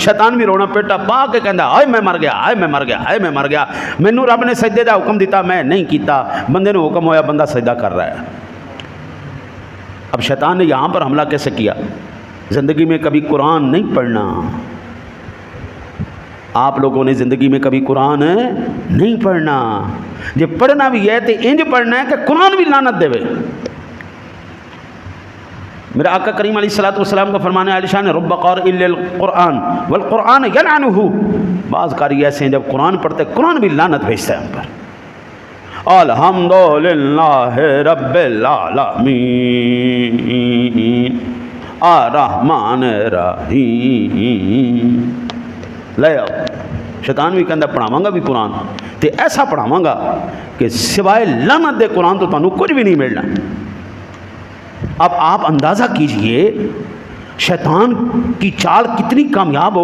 शैतान भी रोना पेटा पा के कहता हाय मैं मर गया, हाय मैं मर गया, हाय मैं मर गया, मैनू रब ने सजदे का हुक्म दिता मैं नहीं किया, बंदे को हुक्म होया बंदा सजदा कर रहा है। अब शैतान ने यहाँ पर हमला कैसे किया? ज़िंदगी में कभी कुरान नहीं पढ़ना, आप लोगों ने ज़िंदगी में कभी कुरान नहीं पढ़ना, जो पढ़ना भी है तो इंज पढ़ना है कि कुरान भी लानत देवे। मेरा आका करीम अलैहिस्सलातु वस्सलाम का फरमान है आलिशान रब्ब क़ार इल्लल कुरान वल कुरान यलअनुहु, बाज़ कारी ऐसे हैं जब कुरान पढ़ते कुरान भी लानत भेजता है उन पर। अल्हम्दुलिल्लाह रब्बिल आलमीन अर्रहमान रहीम। ले आओ, शैतान भी कहता पढ़ावांगा भी कुरान तो ऐसा पढ़ावांगा कि सिवाय लानत दे कुरान तो तुहानू कुछ भी नहीं मिलना। अब आप अंदाज़ा कीजिए शैतान की चाल कितनी कामयाब हो गई।